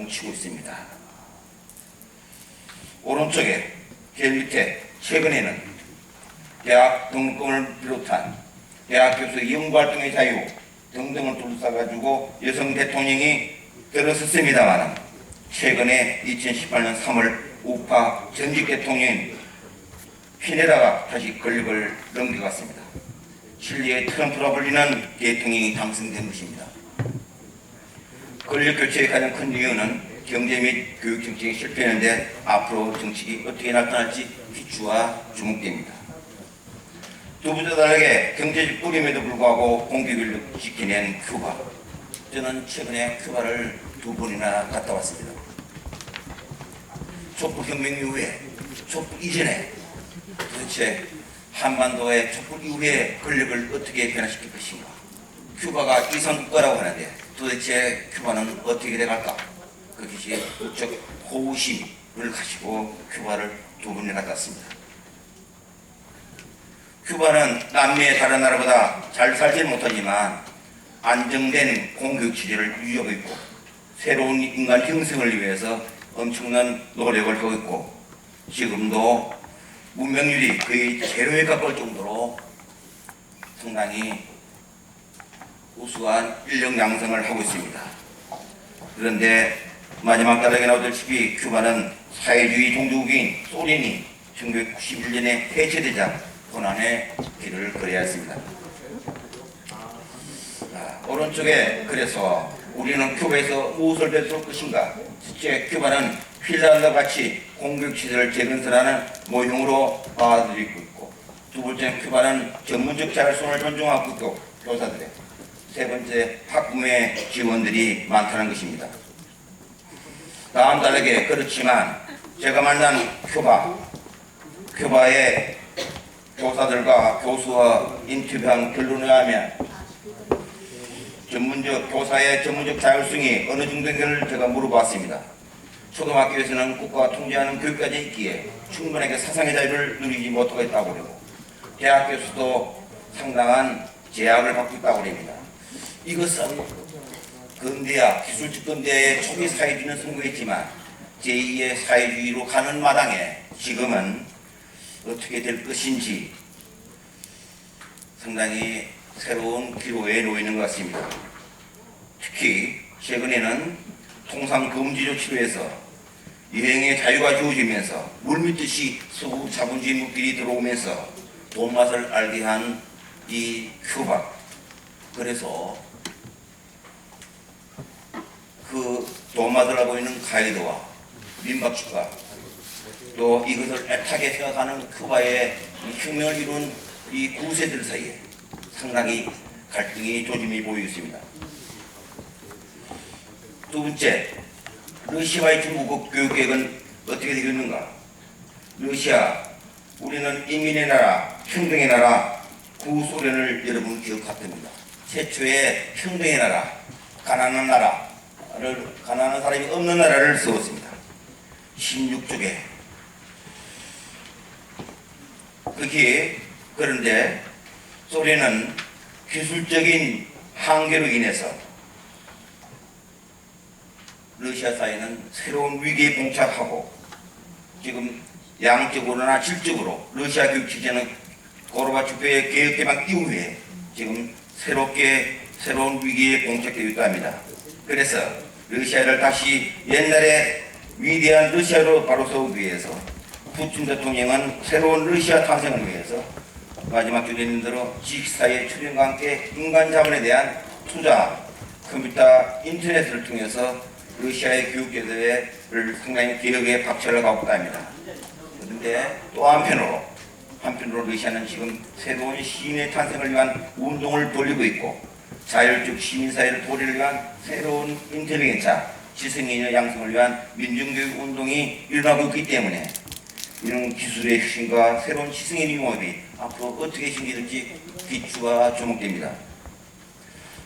요동치고 있습니다. 오른쪽에 제일 밑에 최근에는 대학 등록금을 비롯한 대학 교수의 연구활동의 자유 등등을 둘러싸가지고 여성 대통령이 들어섰습니다만 최근에 2018년 3월 우파 전직 대통령인 피네라가 다시 권력을 넘겨갔습니다. 칠리의 트럼프라 불리는 대통령이 당선된 것입니다. 권력 교체의 가장 큰 이유는 경제 및 교육 정책이 실패했는데 앞으로 정책이 어떻게 나타날지 귀추와 주목됩니다. 두 번째 다르게 경제적 뿌림에도 불구하고 공격을 지켜낸 큐바. 저는 최근에 큐바를 2번이나 갔다 왔습니다. 촛불혁명 이후에, 촛불 이전에 도대체 한반도의 촛불 이후에 권력을 어떻게 변화시킬 것인가. 큐바가 이상국가라고 하는데 도대체 큐바는 어떻게 돼갈까. 그것이 무척 호의심을 가지고 큐바를 2번이나 갔다 왔습니다. 큐바는 남미의 다른 나라보다 잘 살지 못하지만 안정된 공교육 체제를 유지하고 있고 새로운 인간 형성을 위해서 엄청난 노력을 하고 있고 지금도 문명률이 거의 제로에 가까울 정도로 상당히 우수한 인력 양성을 하고 있습니다. 그런데 마지막 단락에 나오다시피 큐바는 사회주의 종주국인 소련이 1991년에 해체되자 고난의 길을 걸어야 했습니다. 오른쪽에 그래서 우리는 큐바에서 무엇을 배울 것인가? 첫째, 큐바는 핀란드와 같이 공격시설을 재건설하는 모형으로 받아들이고 있고, 두 번째, 큐바는 전문적 자율성을 존중하고 있고 교사들의, 세 번째, 학부모의 지원들이 많다는 것입니다. 다음 다르게 그렇지만 제가 만난 큐바의 교사들과 교수와 인터뷰한 결론에 의하면 교사의 전문적 자율성이 어느 정도인가를 제가 물어봤습니다. 초등학교에서는 국가가 통제하는 교육까지 있기에 충분하게 사상의 자유를 누리지 못하고 있다고 그러고 대학교에서도 상당한 제약을 받고 있다고 합니다. 이것은 근대화, 기술적 근대화의 초기 사회주의는 성공했지만 제2의 사회주의로 가는 마당에 지금은 어떻게 될 것인지 상당히 새로운 기로에 놓이는 것 같습니다. 특히 최근에는 통상 금지 조치로 해서 여행의 자유가 주어지면서 물밀듯이 서구 자본주의 물길이 들어오면서 돈맛을 알게 한 이 큐바. 그래서 그 돈맛을 알고 있는 가이드와 민박주가 또 이것을 애타게 생각하는 큐바의 혁명을 이룬 이 구세들 사이에 상당히 갈등이 조짐이 보이고 있습니다. 두 번째, 러시아와의 중국 교육계획은 어떻게 되겠는가? 러시아, 우리는 인민의 나라, 평등의 나라, 구소련을 여러분 기억할 겁니다. 최초의 평등의 나라, 가난한 사람이 없는 나라를 세웠습니다. 16쪽에 그런데 소련은 기술적인 한계로 인해서 러시아 사회는 새로운 위기에 봉착하고 지금 양적으로나 질적으로 러시아 교육 체제는 고르바초프의 개혁 개방 이후에 지금 새로운 위기에 봉착되어 있다 합니다. 그래서 러시아를 다시 옛날의 위대한 러시아로 바로 세우기 위해서 푸틴 대통령은 새로운 러시아 탄생을 위해서 마지막 주에 있는 대로 지식사회 출현과 함께 인간 자본에 대한 투자, 컴퓨터, 인터넷을 통해서 러시아의 교육제도를 상당히 개혁에 박차를 가고 있다 합니다. 그런데 또 한편으로 러시아는 지금 새로운 시민의 탄생을 위한 운동을 벌이고 있고 자율적 시민사회를 도래를 위한 새로운 인텔리겐차, 지성인의 양성을 위한 민중교육 운동이 일어나고 있기 때문에 이런 기술의 혁신과 새로운 지성인의 융합이 앞으로 어떻게 생길지 귀추가 주목됩니다.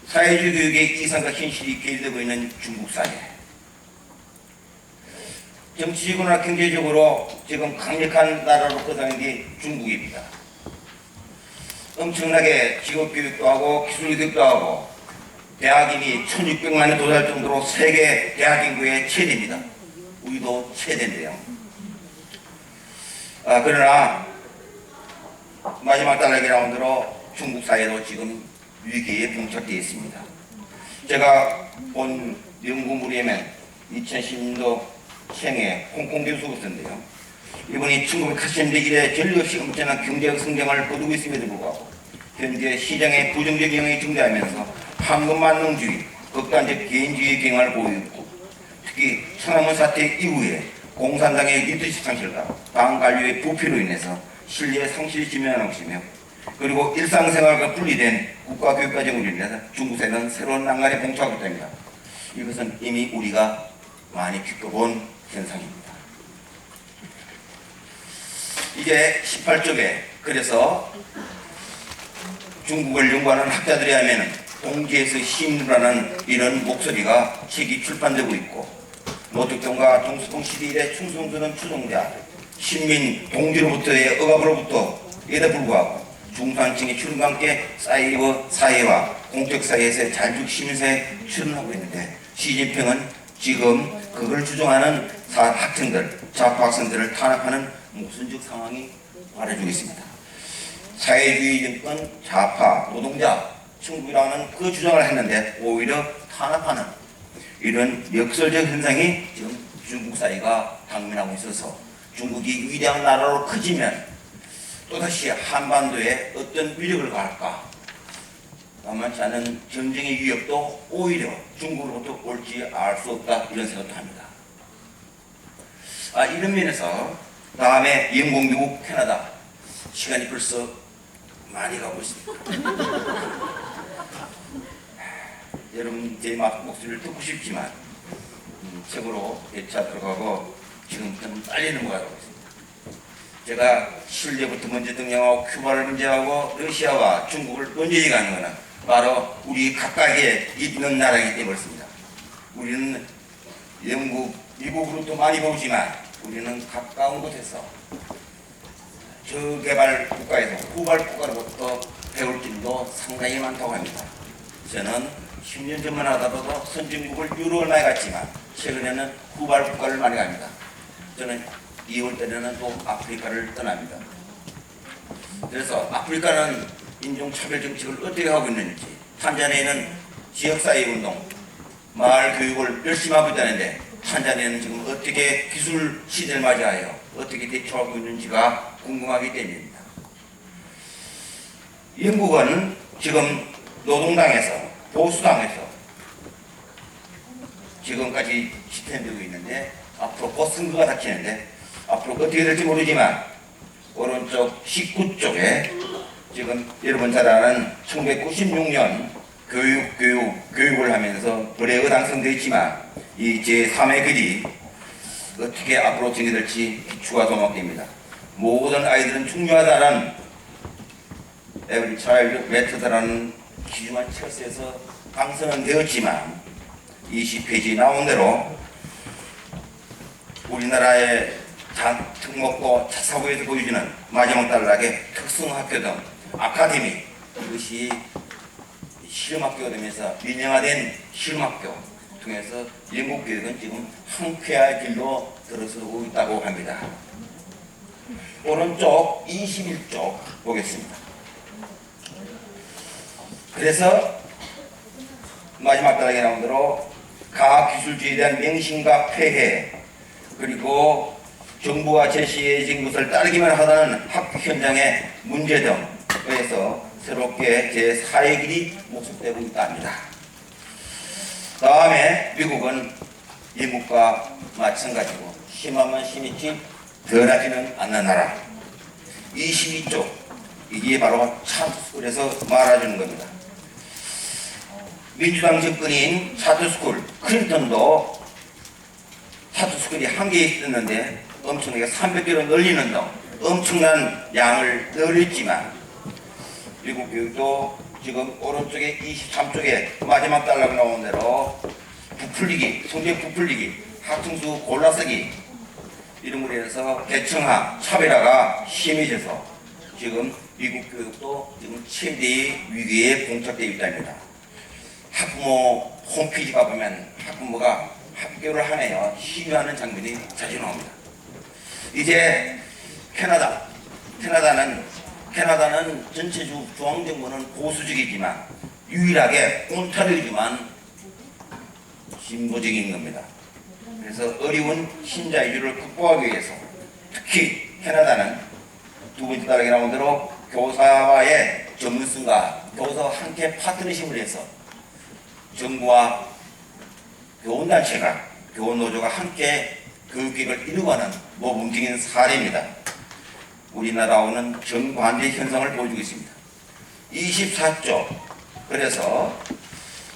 사회주의 교육의 이상과 현실이 계열되고 있는 중국 사회. 정치적으로나 경제적으로 지금 강력한 나라로 거듭나는 게 중국입니다. 엄청나게 직업교육도 하고 기술교육도 하고 대학인이 1600만에 도달 정도로 세계 대학 인구의 최대입니다. 우리도 최대인데요. 그러나 마지막 달라기 라운드로 중국 사회도 지금 위기에 봉착되어 있습니다. 제가 본 연구물이면 2010년도 생애 홍콩 교수였는데요. 이분이 1980년대 이래 전례 없이 엄청난 경제적 성장을 거두고 있음에도 불구하고 현재 시장의 부정적 영향이 증대하면서 황금만능주의, 극단적 개인주의 경향을 보이고 있고, 특히 천안문 사태 이후에 공산당의 리더십 상실과 당 관료의 부패로 인해서 신뢰 상실이 지면하고 있으며, 그리고 일상생활과 분리된 국가교육과정으로 인해서 중국에는 새로운 난간에 봉착하고 있답니다. 이것은 이미 우리가 많이 겪어본 현상입니다. 이제 18쪽에 그래서 중국을 연구하는 학자들에 하면 동지에서 시민이라는 이런 목소리가 책이 출판되고 있고, 노특동과 동수동 시대 이래 충성스러운 추종자, 신민 동지로부터의 억압으로부터에도 불구하고 중산층의 출현과 함께 사회와 공적사회에서 자율적 시민사회에 출현하고 있는데, 시진핑은 지금 그걸 주장하는 학생들, 좌파 학생들을 탄압하는 모순적 상황이 말해주고 있습니다. 사회주의 정권, 좌파, 노동자, 친구라는 그 주장을 했는데 오히려 탄압하는 이런 역설적 현상이 지금 중국 사회가 당면하고 있어서 중국이 위대한 나라로 커지면 또다시 한반도에 어떤 위력을 가할까? 만만치 않은 전쟁의 위협도 오히려 중국으로부터 올지 알 수 없다, 이런 생각도 합니다. 이런 면에서 다음에 영국, 미국, 캐나다 시간이 벌써 많이 가고 있습니다. 여러분 제 목소리를 듣고 싶지만 책으로 대차 들어가고 지금 좀 빨리 넘어가고 있습니다. 제가 실제부터 먼저 등장하고 큐바를 문제하고 러시아와 중국을 먼저 얘기하는 것은 바로 우리 각각에 있는 나라이기 때문에 그렇습니다. 우리는 영국, 미국으로도 많이 보지만 우리는 가까운 곳에서 저개발 국가에서 후발 국가로부터 배울 점도 상당히 많다고 합니다. 저는 10년 전만 하다가도 선진국을 유럽을 많이 갔지만 최근에는 후발 국가를 많이 갑니다. 저는 2월 때는 또 아프리카를 떠납니다. 그래서 아프리카는 인종차별 정책을 어떻게 하고 있는지, 탄자니아는 지역사회운동, 마을 교육을 열심히 하고 있다는데 탄자니아는 지금 어떻게 기술 시대를 맞이하여 어떻게 대처하고 있는지가 궁금하기 때문입니다. 영국은 지금 노동당에서 보수당에서 지금까지 집행되고 있는데 앞으로 곧 선거가 닥치는데 앞으로 어떻게 될지 모르지만 오른쪽 19쪽에 지금 여러분 잘 아는 1996년 교육을 하면서 불의가 당선되어 있지만 이 제3의 글이 어떻게 앞으로 전개될지 기추가 도목됩니다. 모든 아이들은 중요하다는 Every Child Matters라는 귀중한 철새에서 당선은 되었지만 20페이지 나온 대로 우리나라의 특목고 차사고에서 보여주는 마지막 단락의 특성학교 등 아카데미, 이것이 실험학교가 되면서 민영화된 실험학교 통해서 영국 교육은 지금 한쾌할 길로 들어서고 있다고 합니다. 오른쪽 21쪽 보겠습니다. 그래서 마지막 단락에 나온 대로 과학기술주의에 대한 맹신과 폐해, 그리고 정부가 제시해진 것을 따르기만 하다는 학교 현장의 문제 등에서 새롭게 제4의 길이 모색되고 있다 합니다. 다음에 미국은 영국과 마찬가지고 심하면 심했지 덜하지는 않는 나라. 22쪽, 이게 바로 차트스쿨에서 말해주는 겁니다. 민주당 정권인 차트스쿨, 클린턴도 차트스쿨이 한 개 있었는데 엄청나게 300개로 늘리는 등 엄청난 양을 늘렸지만 미국 교육도 지금 오른쪽에 23쪽에 마지막 단락 나온 대로 부풀리기, 성적 부풀리기, 학생수 골라쓰기 이런 걸로 해서 계층화, 차별화가 심해져서 지금 미국 교육도 지금 최대의 위기에 봉착되어 있답니다. 학부모 홈페이지 가보면 학부모가 학교를 하네요 시위하는 장면이 자주 나옵니다. 이제 캐나다는 전체주 중앙정부는 보수적이지만 유일하게 온타리오주만 진보적인 겁니다. 그래서 어려운 신자유주의를 극복하기 위해서 특히 캐나다는 두 번째 단락에 나온 대로 교사와의 전문성과 교사와 함께 파트너십을 해서 정부와 교원단체가 교원노조가 함께 교육계획을 이루어가는 모범적인 사례입니다. 우리나라와는 정반대 현상을 보여주고 있습니다. 24조 그래서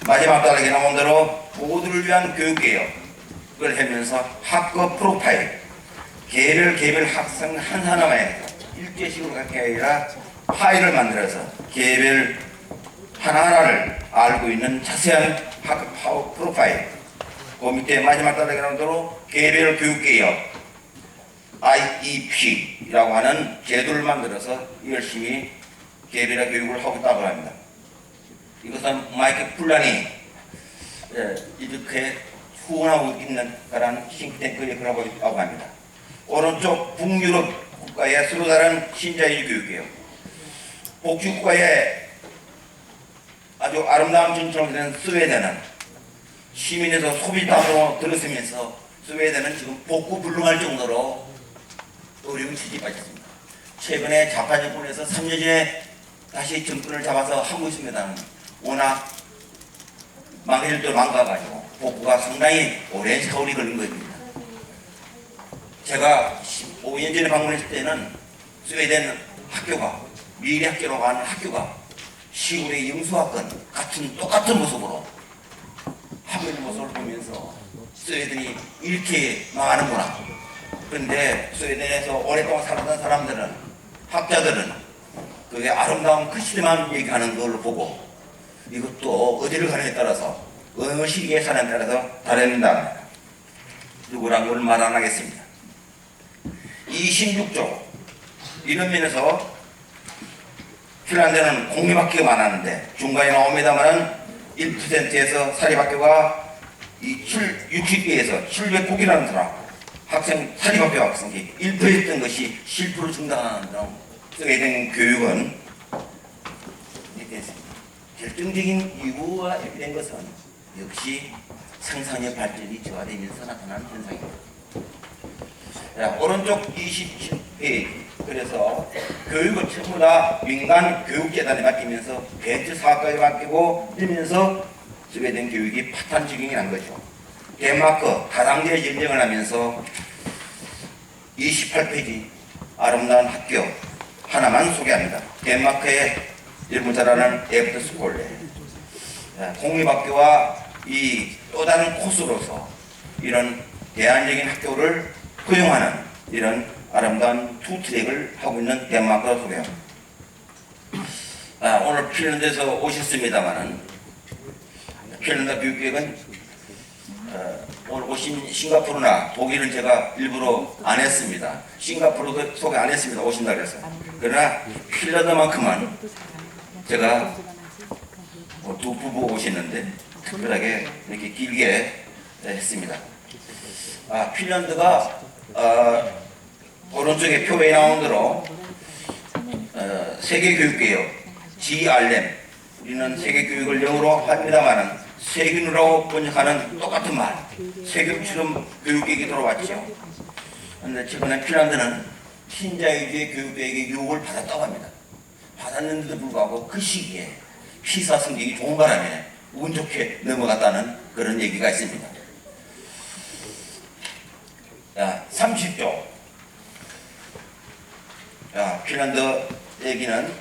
마지막 단락에 나온 대로 모두를 위한 교육개혁을 하면서 학급 프로파일 개별 학생 하나하나에 일제식으로 갈 게 아니라 파일을 만들어서 개별 하나하나를 알고 있는 자세한 학급 프로파일 그 밑에 마지막 단락에 나온 대로 개별 교육개혁 IEP라고 하는 제도를 만들어서 열심히 개별화 교육을 하고 있다고 합니다. 이것은 마이클 플란이 이렇게 후원하고 있는 거라는 싱크탱크에 그러고 있다고 합니다. 오른쪽 북유럽 국가의 서로 다른 신자유주의 교육이에요. 복지국가의 아주 아름다운 전통을 된 스웨덴은 시민에서 소비담으로 들었으면서 스웨덴은 지금 복구불능할 정도로 어려운 처지에 빠졌습니다. 최근에 좌파 정권에서 3년 전에 다시 정권을 잡아서 하고 있습니다만 워낙 망해질도 망가가지고 복구가 상당히 오랜 세월이 걸린 겁니다. 제가 15년 전에 방문했을 때는 스웨덴 학교가 미래 학교로 가는 학교가 시골의 영수학권 같은 똑같은 모습으로 하고 있는 모습을 보면서 스웨덴이 이렇게 망하는구나. 그런데 스웨덴에서 오랫동안 살았던 사람들은 학자들은 그게 아름다운 그 시대만 얘기하는 걸로 보고 이것도 어디를 가느냐에 따라서 어느 시기에 사느냐에 따라서 다릅니다. 누구란 걸 말 안 하겠습니다. 26조 이런 면에서 핀란드는 공립학교가 많았는데 중간에 나옵니다만은 1%에서 사립학교가 60개에서 709개라는 사람 학생 사립학교 학생이 1%였던 것이 7% 증가하는 스웨덴 교육은 결정적인 이유가 이렇게 된 것은 역시 생산력 발전이 저하되면서 나타나는 현상입니다. 자, 오른쪽 27페이지 그래서 교육을 전부 다 민간 교육재단에 맡기면서 벤처 사업까지 맡기고 이러면서 스웨덴 교육이 파탄적이 난 거죠. 덴마크 다당제 전쟁을 하면서 28페이지 아름다운 학교 하나만 소개합니다. 덴마크의 여러분 잘 아는 에프터스콜레 공립학교와 이 또 다른 코스로서 이런 대안적인 학교를 허용하는 이런 아름다운 투트랙을 하고 있는 덴마크를 소개합니다. 오늘 핀란드에서 오셨습니다만은 핀란드 교육계획은 오늘 오신 싱가포르나 독일은 제가 일부러 안 했습니다. 싱가포르도 소개 안 했습니다. 오신다 그래서. 그러나 핀란드만큼은 제가 두 부부 오시는데 특별하게 이렇게 길게 했습니다. 핀란드가 오른쪽에 표에 나온 대로 세계교육개혁 GRM 우리는 세계교육을 영어로 합니다만은 세균이라고 번역하는 똑같은 말 세균처럼 교육계획이 들어왔죠. 그런데 최근에 핀란드는 신자유주의 교육계획의 유혹을 받았다고 합니다. 받았는데도 불구하고 그 시기에 피사 성적이 좋은 바람에 운 좋게 넘어갔다는 그런 얘기가 있습니다. 30조 핀란드 얘기는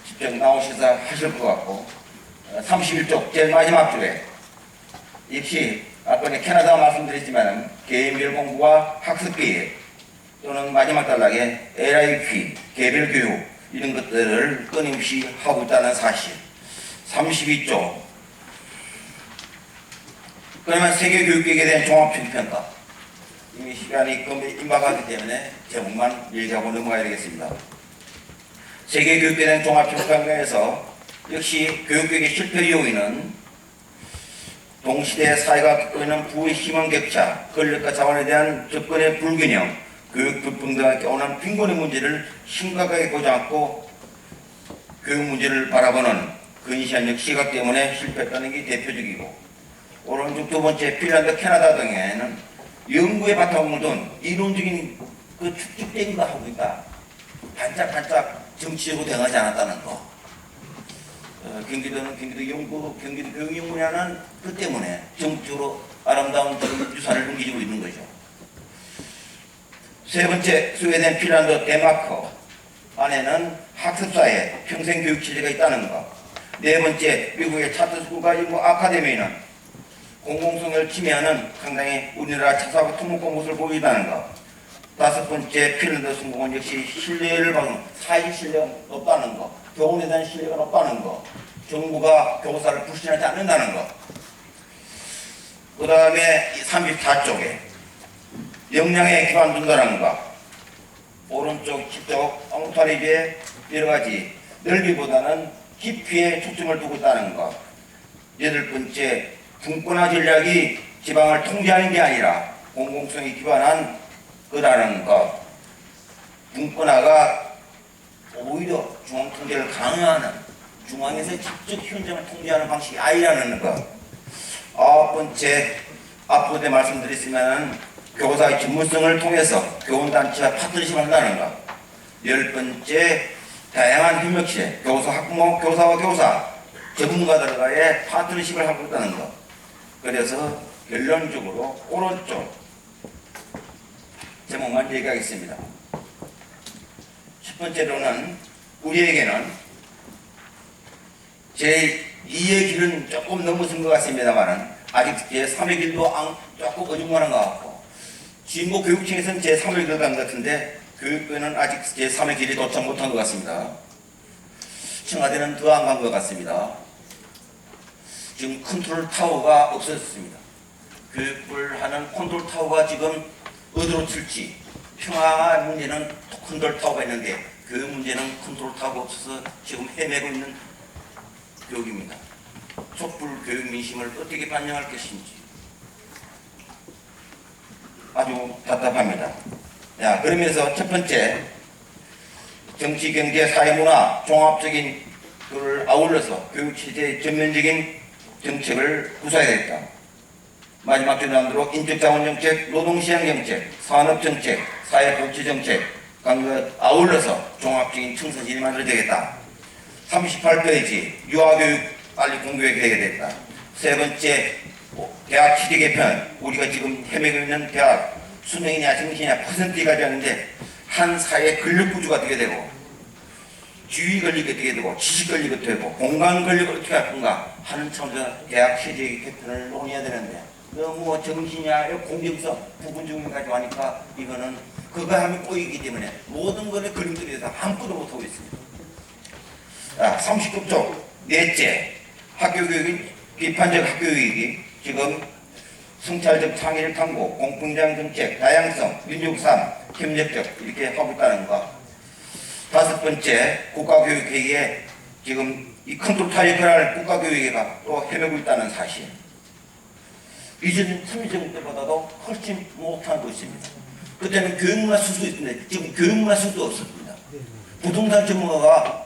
직접 나오셔서 하실 것 같고 31조 제일 마지막 조에 역시 아까 캐나다 말씀드렸지만 개인별 공부와 학습계획 또는 마지막 단락에 LIP 개별교육 이런 것들을 끊임없이 하고 있다는 사실. 32조 그러면 세계교육계획에 대한 종합평가 이미 시간이 임박하기 때문에 제목만 얘기하고 넘어가야 되겠습니다. 세계교육계획에 대한 종합평가에서 역시 교육계획의 실패 요인은 동시대 사회가 겪고 있는 부의 심한 격차, 권력과 자원에 대한 접근의 불균형, 교육 불평등과 오는 빈곤의 문제를 심각하게 보지 않고 교육 문제를 바라보는 근시안적 시각 때문에 실패했다는 게 대표적이고, 오른쪽 두 번째 핀란드, 캐나다 등에는 연구의 바탕을 둔 이론적인 그 축적된 거 하고 있다. 반짝반짝 정치적으로 대응하지 않았다는 거. 경기도는 경기도 교육연 분야는 그 때문에 정치적으로 아름다운 유산을 넘기고 있는 거죠. 세 번째, 스웨덴, 핀란드, 덴마크 안에는 학습사에 평생교육 체제가 있다는 것. 네 번째, 미국의 차트스쿨과 일부 아카데미는 공공성을 침해하는 상당히 우리나라 차사하고 특목고 모습을 보이다는 것. 다섯 번째, 핀란드 성공은 역시 신뢰를 받는 사회적 신뢰가 높다는 것. 교원에 대한 신뢰가 높다는 것. 정부가 교사를 불신하지 않는다는 것. 그 다음에 34쪽에 역량에 기반 둔다는 것. 오른쪽 10쪽 엉터리게 여러가지 넓이보다는 깊이에 초점을 두고 있다는 것. 여덟 번째, 분권화 전략이 지방을 통제하는 게 아니라 공공성에 기반한 거라는 것. 분권화가 오히려 중앙 통제를 강화하는, 중앙에서 직접 현장을 통제하는 방식이 아니라는 것. 아홉 번째, 앞부분에 말씀드렸으면 교사의 전문성을 통해서 교원단체와 파트너십을 한다는 것. 열 번째, 다양한 협력체, 교사, 학부모, 교사와 교사, 전문가들과의 파트너십을 하고 있다는 것. 그래서 결론적으로 오른쪽 제목만 얘기하겠습니다. 첫 번째로는 우리에게는 제2의 길은 조금 넘어선 것 같습니다만 아직 제3의 길도 조금 어중간한 것 같고, 진보 교육청에서는 제3의 길을 간 것 같은데 교육부는 아직 제3의 길이 도착 못한 것 같습니다. 청와대는 더 안 간 것 같습니다. 지금 컨트롤 타워가 없어졌습니다. 교육을 하는 컨트롤 타워가 지금 어디로 튈지, 평화 문제는 컨트롤 타워가 있는데 그 문제는 컨트롤 타워가 없어서 지금 헤매고 있는 교육입니다. 촛불 교육 민심을 어떻게 반영할 것인지 아주 답답합니다. 자, 그러면서 첫 번째, 정치, 경제, 사회, 문화 종합적인 것을 아울러서 교육체제의 전면적인 정책을 구사해야 되겠다. 마지막 주단으로 인적자원정책, 노동시장정책, 산업정책, 사회복지정책 그 아울러서 종합적인 청사진이 만들어야 되겠다. 38페이지 유아교육 빨리 공교육이 되게 됐다. 세 번째, 대학 취지 개편. 우리가 지금 헤매고 있는 대학 수능이냐 정시냐 퍼센트가 되는데 한 사회 권력구조가 되게 되고 지위 권력이 되게 되고 지식 권력이 되고 공간 권력을 어떻게 할 건가 하는 차원에서 대학 체제 개편을 논의해야 되는데 너무 정시냐 공정성 부분적인까지 하니까 이거는 그거 하면 꼬이기 때문에 모든 것에 그림들에서 아무것도 못하고 있습니다. 39쪽 넷째, 학교교육이 비판적 학교교육이 지금 성찰적 창의력 탐구, 공평장 정책, 다양성, 민족삼, 협력적 이렇게 하고 있다는 거. 다섯 번째, 국가교육회의에 지금 이 컨트롤 타입을 국가교육회의가 또 헤매고 있다는 사실. 이전 참여정 때보다도 훨씬 못하고 있습니다. 그때는 교육문화 수도 있는데 지금 교육문화 수도 없습니다. 부동산 전문가가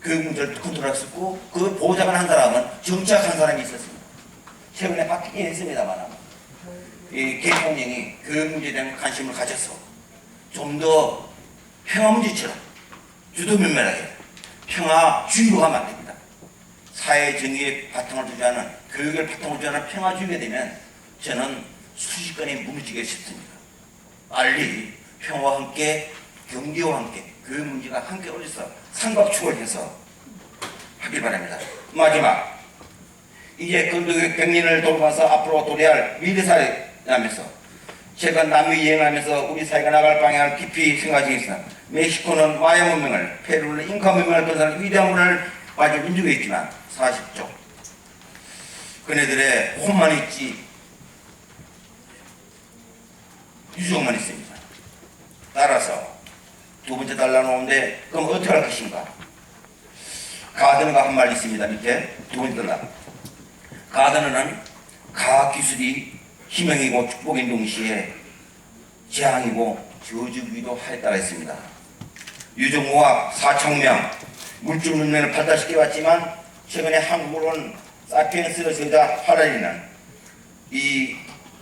교육 문제를 컨트롤했었고 그 보좌관 한 사람은 정치학한 사람이 있었습니다. 최근에 바뀌긴 했습니다만 이 대통령이 교육 문제에 대한 관심을 가져서 좀 더 평화 문제처럼 주도면밀하게 평화주의로 가면 안 됩니다. 사회 정의에 바탕을 두지 않은 교육을 바탕을 두지 않은 평화주의가 되면 저는 순식간에 무너지기가 쉽습니다. 빨리 평화와 함께 경제와 함께 교육 문제가 함께 올려서 삼각축을 해서 하길 바랍니다. 마지막, 이제 근대교육 100년을 돌면서 앞으로 도래야 할 미래사회 하면서 최근 남미 여행하면서 우리 사회가 나갈 방향을 깊이 생각 중있습니다. 멕시코는 마야 문명을, 페루는 잉카 문명을 건설한 위대한 문화를 가진 민족이 있지만 40조 그네들의 혼만 있지 유적만 있습니다. 따라서 두 번째 달라놓은데 그럼 어떻게 할 것인가? 가드너가 한 말 있습니다. 밑에 두 번째 달라. 가드너는 과학기술이 희망이고 축복인 동시에 재앙이고 저주기도 하였다고 했습니다. 유전공학, 사창명, 물질 문명을 발달시켜왔지만 최근에 한국으로는 사피엔스 저자 하라리는 이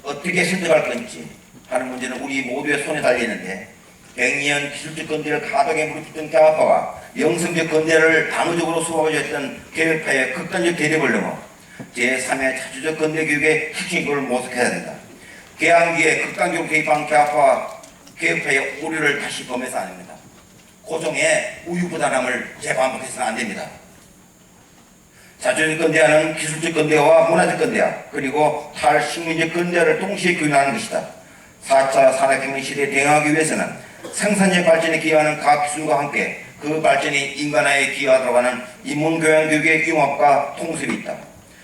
어떻게 선택할 건지 하는 문제는 우리 모두의 손에 달려있는데 100년 기술적 건대를 가닥에 무릎짓던 개화파와 영성적 건대를 방어적으로 수호하고자 했던 개혁파의 극단적 대립을 넘어 제3의 자주적 건대 교육의 핵심을 모색해야 된다. 개항기에 극단적으로 개입한 개화파와 개혁파의 오류를 다시 범해서 안 됩니다. 고종의 우유부단함을 재반복해서는 안 됩니다. 자주적 건대화는 기술적 건대화와 문화적 건대화 그리고 탈식민적 건대화를 동시에 교육하는 것이다. 4차 산업혁명 시대에 대응하기 위해서는 생산력 발전에 기여하는 과학기술과 함께 그 발전이 인간화에 기여하도록 하는 인문교양교육의 융합과 통습이 있다.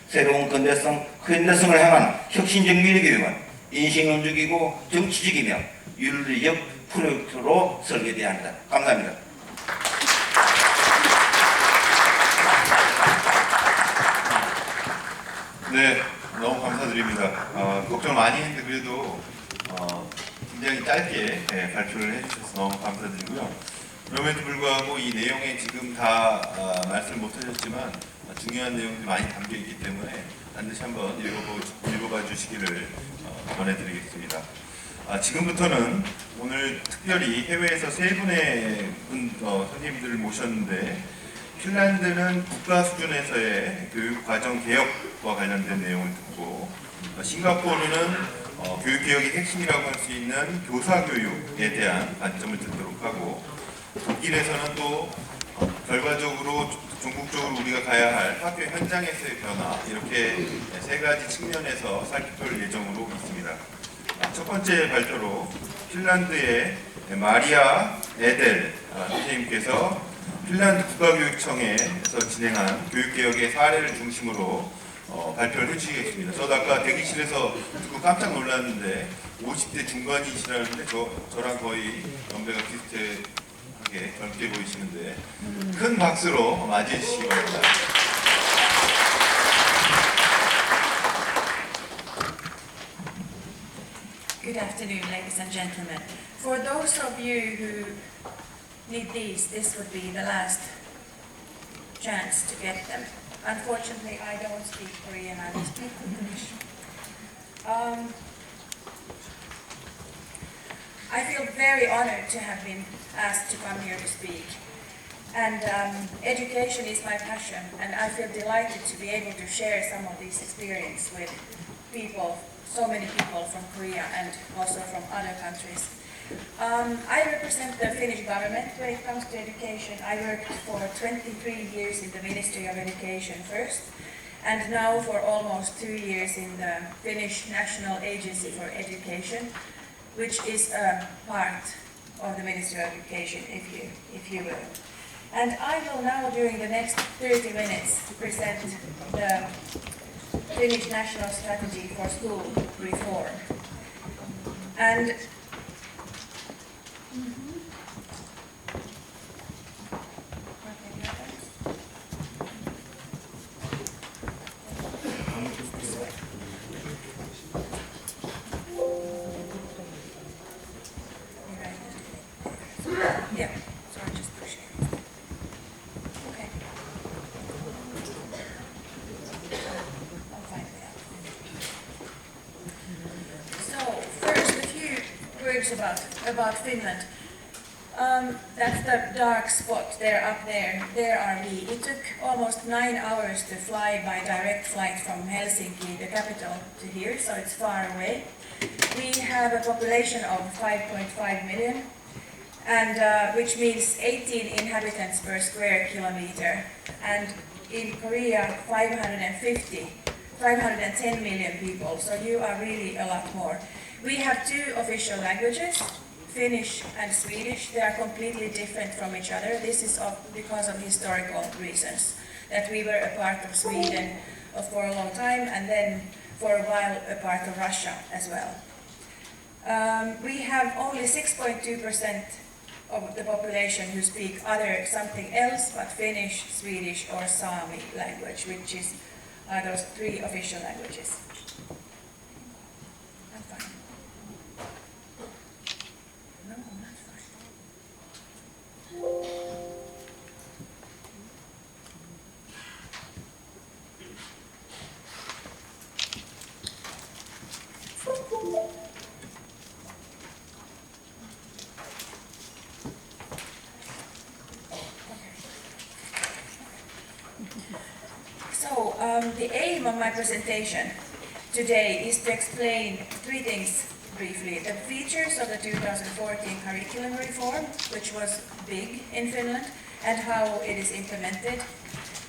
새로운 근대성, 현대성을 향한 혁신적 미래교육은 인식론적이고 정치적이며 윤리적 프로젝트로 설계되어야 합니다. 감사합니다. 네, 너무 감사드립니다. 걱정 많이 했는데 그래도 굉장히 짧게 발표를 해주셔서 너무 감사드리고요. 그럼에도 불구하고 이 내용에 지금 다 말씀 못하셨지만 중요한 내용들이 많이 담겨있기 때문에 반드시 한번 읽어봐 주시기를 권해드리겠습니다. 지금부터는 오늘 특별히 해외에서 세 분의 선생님들을 모셨는데 핀란드는 국가 수준에서의 교육 과정 개혁과 관련된 내용을 듣고 싱가포르는 교육개혁의 핵심이라고 할 수 있는 교사교육에 대한 관점을 듣도록 하고 독일에서는 또 결과적으로 전국적으로 우리가 가야 할 학교 현장에서의 변화 이렇게 세 가지 측면에서 살펴볼 예정으로 있습니다. 첫 번째 발표로 핀란드의 마리아 에델 선생님께서 핀란드 국가교육청에서 진행한 교육개혁의 사례를 중심으로 발표를 해주시겠습니다. 저도 아까 대기실에서 듣고 깜짝 놀랐는데 50대 중반이시라는데 저랑 거의 연배가 비슷하게 젊게 보이시는데 큰 박수로 맞이해 주시기 바랍니다. Good afternoon, ladies and gentlemen. For those of you who need these, this would be the last chance to get them. Unfortunately, I don't speak Korean, I will speak English. I feel very honored to have been asked to come here to speak. And education is my passion, and I feel delighted to be able to share some of this experience with people, so many people from Korea and also from other countries. I represent the Finnish government when it comes to education. I worked for 23 years in the Ministry of Education first, and now for almost 2 years in the Finnish National Agency for Education, which is a part of the Ministry of Education, if you will. And I will now, during the next 30 minutes, present the Finnish National Strategy for School Reform. And yeah, so I'm just pushing. Okay. I'll find it out. So, first a few words about Finland. That's the dark spot there up there. There are we. It took almost 9 hours to fly by direct flight from Helsinki, the capital, to here, so it's far away. We have a population of 5.5 million. And which means 18 inhabitants per square kilometer, and in Korea 510 million people, so you are really a lot more. We have 2 official languages, Finnish and Swedish. They are completely different from each other. This is because of historical reasons, that we were a part of Sweden for a long time, and then for a while a part of Russia as well. We have only 6.2% of the population who speak something else but Finnish, Swedish or Sami language, which are those 3 official languages. the aim of my presentation today is to explain three things briefly. The features of the 2014 curriculum reform, which was big in Finland, and how it is implemented.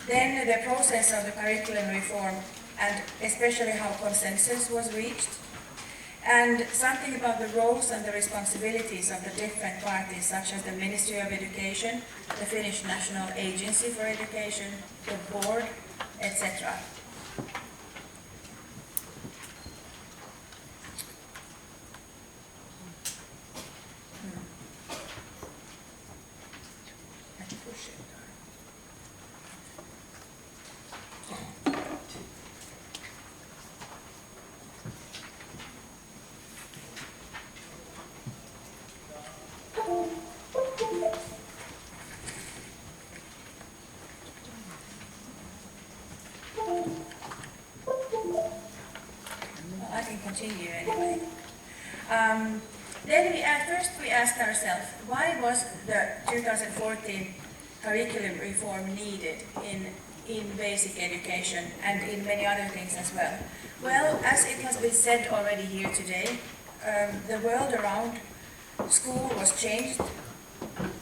Then the process of the curriculum reform, and especially how consensus was reached. And something about the roles and the responsibilities of the different parties, such as the Ministry of Education, the Finnish National Agency for Education, the board, etc. I can continue anyway. Then first we asked ourselves, why was the 2014 curriculum reform needed in basic education and in many other things as well? Well, as it has been said already here today, the world around school was changed.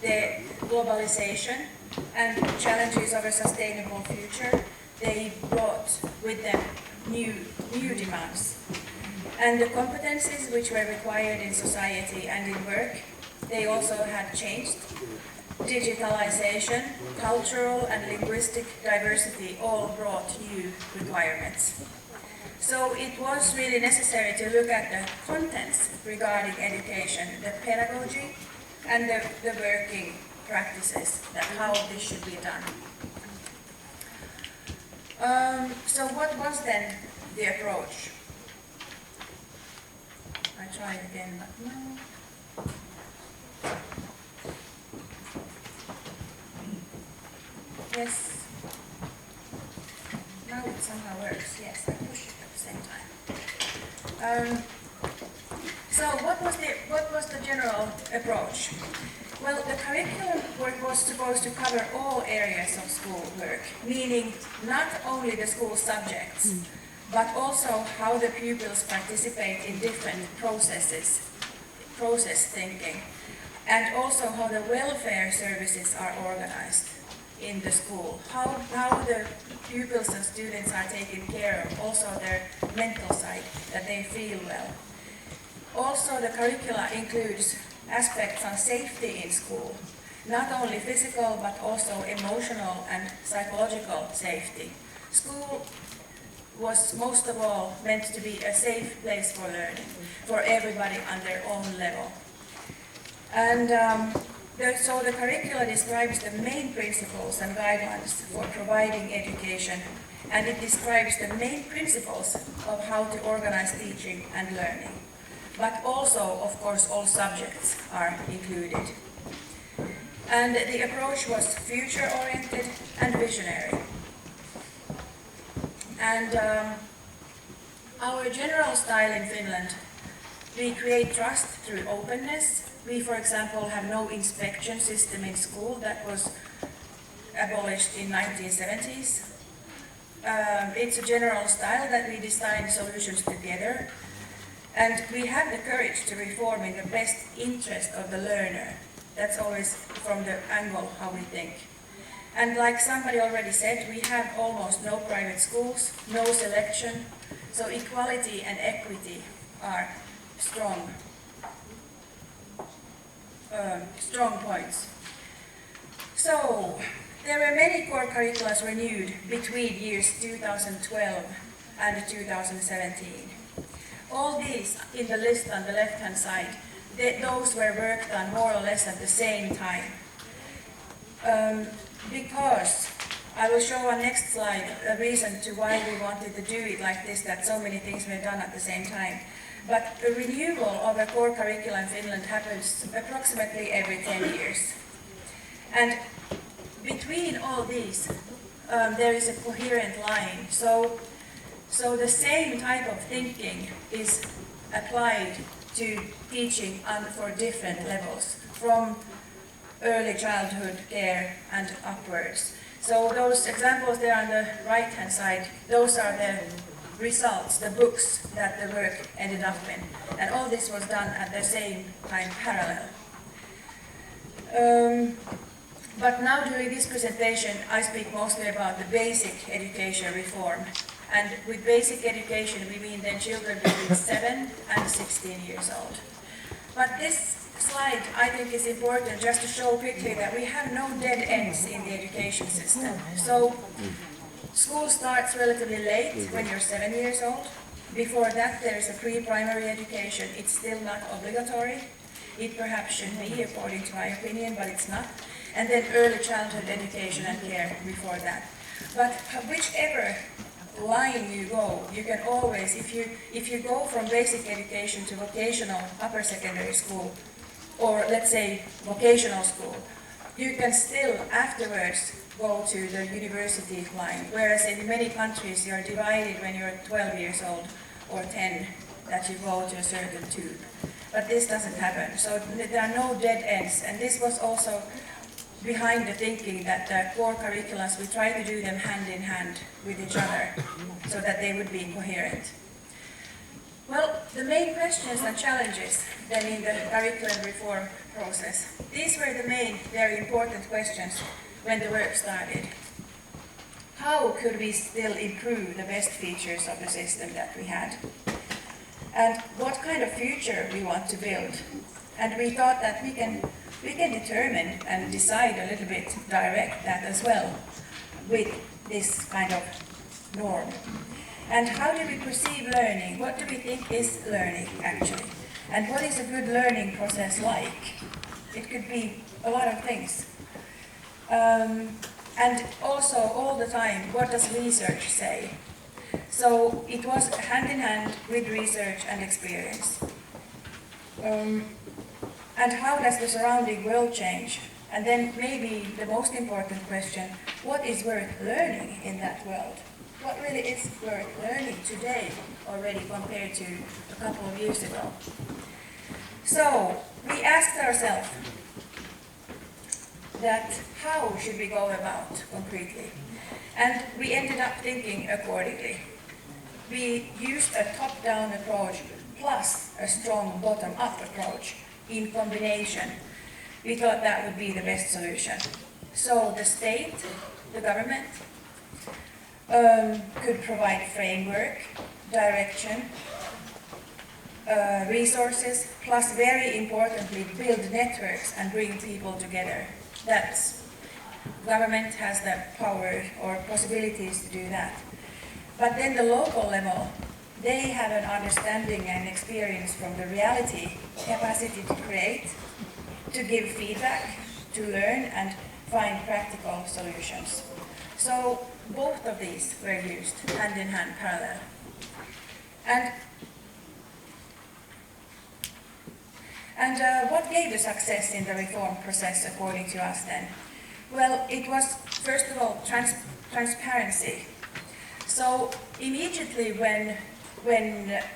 The globalization and challenges of a sustainable future, they brought with them new demands. And the competencies which were required in society and in work, they also had changed. Digitalization, cultural and linguistic diversity all brought new requirements. So it was really necessary to look at the contents regarding education, the pedagogy and the working practices, that how this should be done. So what was then the approach? I try again, but no. Yes. Now it somehow works. Yes, I push it at the same time. So what was the general approach? Well, the curriculum work was supposed to cover all areas of school work, meaning not only the school subjects, but also how the pupils participate in different process thinking, and also how the welfare services are organized in the school, how the pupils and students are taken care of, also their mental side, that they feel well. Also, the curricula includes aspects on safety in school, not only physical but also emotional and psychological safety. School was most of all meant to be a safe place for learning, for everybody on their own level. And so the curricula describes the main principles and guidelines for providing education, and it describes the main principles of how to organize teaching and learning. But also, of course, all subjects are included. And the approach was future-oriented and visionary. And our general style in Finland, we create trust through openness. We, for example, have no inspection system in school. That was abolished in 1970s. It's a general style that we design solutions together. And we have the courage to reform in the best interest of the learner. That's always from the angle how we think. And like somebody already said, we have almost no private schools, no selection, so equality and equity are strong points. So, there were many core curricula renewed between years 2012 and 2017. All these in the list on the left-hand side, those were worked on more or less at the same time. Because, I will show on next slide a reason to why we wanted to do it like this, that so many things were done at the same time. But the renewal of a core curriculum in Finland happens approximately every 10 years. And between all these, there is a coherent line. So the same type of thinking is applied to teaching for different levels, from early childhood care and upwards. So those examples there on the right-hand side, those are the results, the books that the work ended up in. And all this was done at the same time parallel. But now during this presentation, I speak mostly about the basic education reform. And with basic education, we mean then children between 7 and 16 years old. But this slide, I think, is important just to show quickly that we have no dead ends in the education system. So school starts relatively late when you're 7 years old. Before that, there is a pre-primary education. It's still not obligatory. It perhaps should be, according to my opinion, but it's not. And then early childhood education and care before that. But whichever line you go, you can always, if you go from basic education to vocational upper secondary school, or let's say vocational school, you can still afterwards go to the university line, whereas in many countries you're divided when you're 12 years old or 10, that you go to a certain tube. But this doesn't happen, so there are no dead ends, and this was also behind the thinking that the core curriculums, we try to do them hand in hand with each other so that they would be coherent. Well, the main questions and challenges then in the curriculum reform process, these were the main, very important questions when the work started. How could we still improve the best features of the system that we had? And what kind of future we want to build? And we thought that we can determine and decide a little bit, direct that as well with this kind of norm. And how do we perceive learning? What do we think is learning actually? And what is a good learning process like? It could be a lot of things. And also all the time, what does research say? So it was hand in hand with research and experience. And how does the surrounding world change? And then maybe the most important question, what is worth learning in that world? What really is worth learning today already compared to a couple of years ago? So we asked ourselves that how should we go about concretely? And we ended up thinking accordingly. We used a top-down approach plus a strong bottom-up approach in combination. We thought that would be the best solution. So the state, the government, could provide framework, direction, resources, plus very importantly, build networks and bring people together. That's, government has the power or possibilities to do that. But then the local level, they have an understanding and experience from the reality, capacity to create, to give feedback, to learn and find practical solutions. So both of these were used hand in hand, parallel. And what gave the success in the reform process according to us then? Well, it was first of all transparency. So immediately when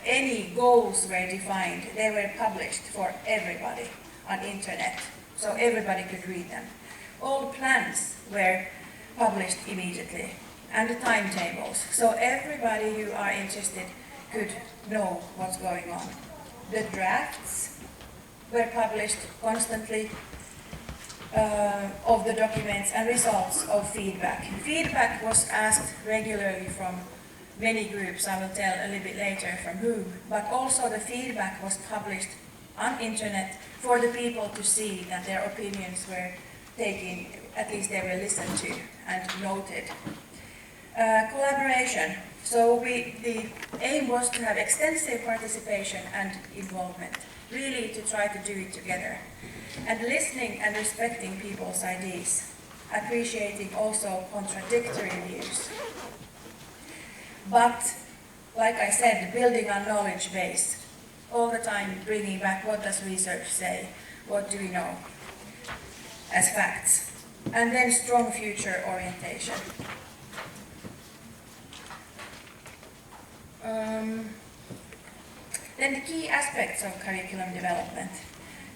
any goals were defined, they were published for everybody on internet, so everybody could read them. All plans were published immediately, and the timetables, so everybody who are interested could know what's going on. The drafts were published constantly of the documents and results of feedback. Feedback was asked regularly from many groups, I will tell a little bit later from whom, but also the feedback was published on internet for the people to see that their opinions were taken, at least they were listened to and noted. Collaboration. So the aim was to have extensive participation and involvement, really to try to do it together. And listening and respecting people's ideas, appreciating also contradictory views. But, like I said, building a knowledge base, all the time bringing back what does research say, what do we know as facts, and then strong future orientation. Then the key aspects of curriculum development.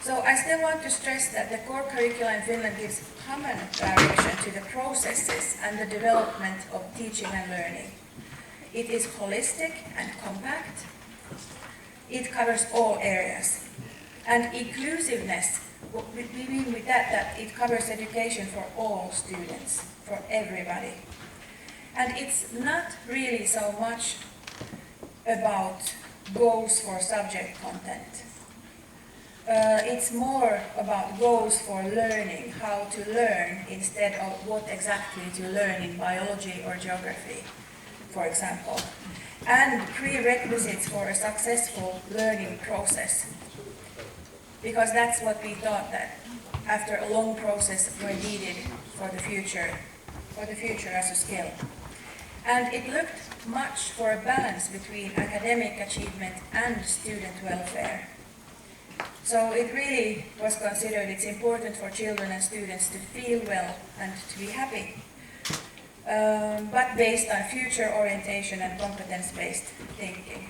So I still want to stress that the core curricula in Finland gives common direction to the processes and the development of teaching and learning. It is holistic and compact. It covers all areas. And inclusiveness, we mean with that it covers education for all students, for everybody. And it's not really so much about goals for subject content. It's more about goals for learning, how to learn, instead of what exactly to learn in biology or geography, for example. And prerequisites for a successful learning process. Because that's what we thought that after a long process were needed for the future as a skill. And it looked much for a balance between academic achievement and student welfare. So it really was considered it's important for children and students to feel well and to be happy, but based on future orientation and competence-based thinking.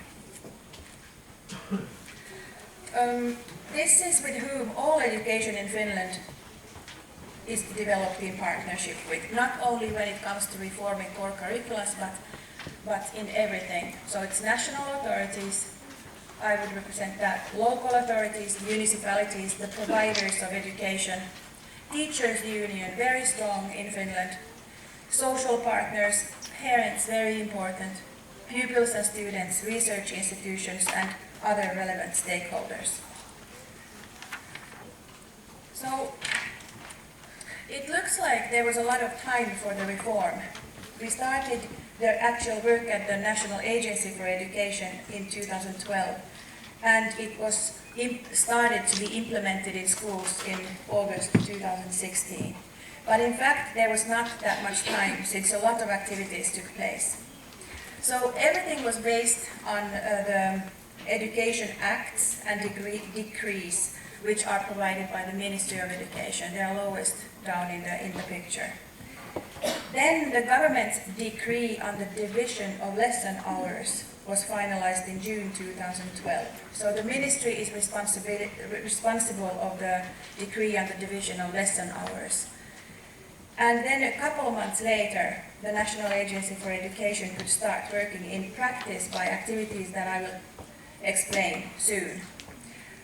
This is with whom all education in Finland is developed in partnership with, not only when it comes to reforming core curricula, but in everything. So it's national authorities, I would represent that, local authorities, municipalities, the providers of education, teachers' union, very strong in Finland, social partners, parents, very important, pupils and students, research institutions, and other relevant stakeholders. So it looks like there was a lot of time for the reform. We started the actual work at the National Agency for Education in 2012, and it was started to be implemented in schools in August 2016. But in fact, there was not that much time since a lot of activities took place. So everything was based on the Education Acts and decrees, which are provided by the Ministry of Education. They are lowest down in the picture. Then the government's decree on the division of lesson hours was finalized in June 2012. So the ministry is responsible of the decree on the division of lesson hours. And then a couple of months later, the National Agency for Education could start working in practice by activities that I will explain soon.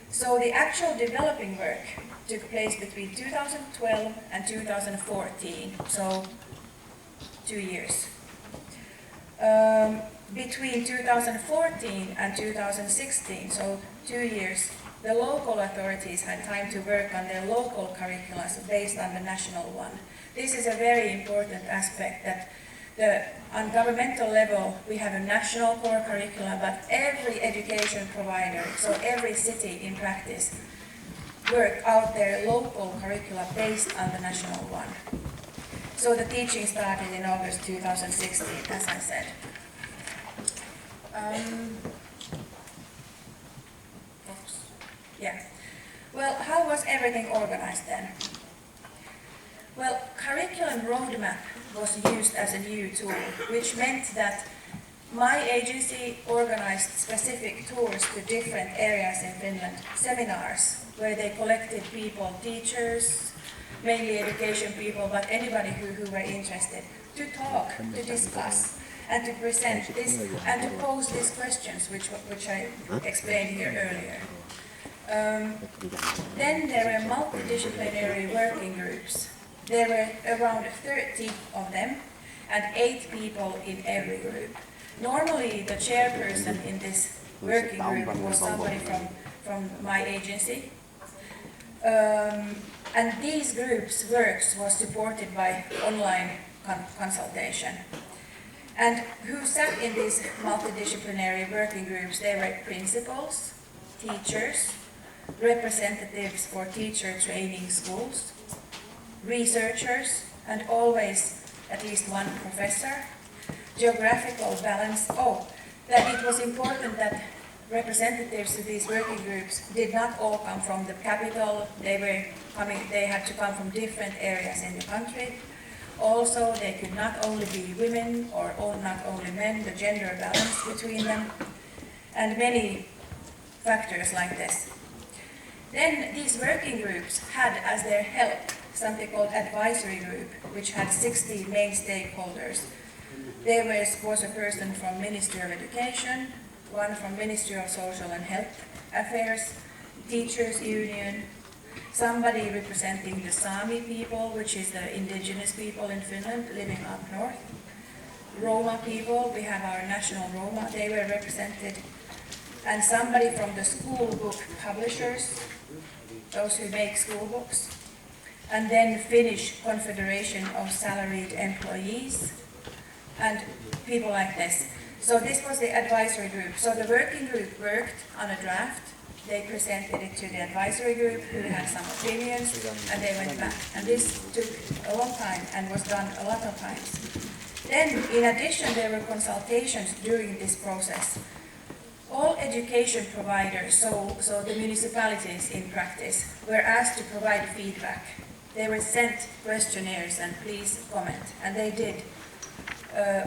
So the actual developing work took place between 2012 and 2014, so 2 years. Between 2014 and 2016, so 2 years, the local authorities had time to work on their local curricula based on the national one. This is a very important aspect that on governmental level we have a national core curricula, but every education provider, so every city in practice, work out their local curricula based on the national one. So the teaching started in August 2016, as I said. Well, how was everything organized then? Well, curriculum roadmap was used as a new tool, which meant that my agency organized specific tours to different areas in Finland, seminars, where they collected people, teachers, mainly education people, but anybody who were interested, to talk, to discuss, and to present this, and to pose these questions, which I explained here earlier. Then there were multidisciplinary working groups. There were around 30 of them, and 8 people in every group. Normally, the chairperson in this working group was somebody from my agency. And these groups' works was supported by online consultation. And who sat in these multidisciplinary working groups? They were principals, teachers, representatives for teacher training schools, researchers, and always at least one professor. Geographical balance. That it was important that representatives to these working groups did not all come from the capital. They had to come from different areas in the country. Also, they could not only be women or not only men, the gender balance between them, and many factors like this. Then these working groups had as their help something called advisory group, which had 60 main stakeholders. There was a person from Ministry of Education, one from Ministry of Social and Health Affairs, Teachers Union, somebody representing the Sami people, which is the indigenous people in Finland living up north. Roma people, we have our national Roma, they were represented. And somebody from the school book publishers, those who make school books. And then Finnish Confederation of Salaried Employees, and people like this. So this was the advisory group. So the working group worked on a draft. They presented it to the advisory group, who had some opinions, and they went back. And this took a long time and was done a lot of times. Then, in addition, there were consultations during this process. All education providers, so the municipalities in practice, were asked to provide feedback. They were sent questionnaires and please comment, and they did.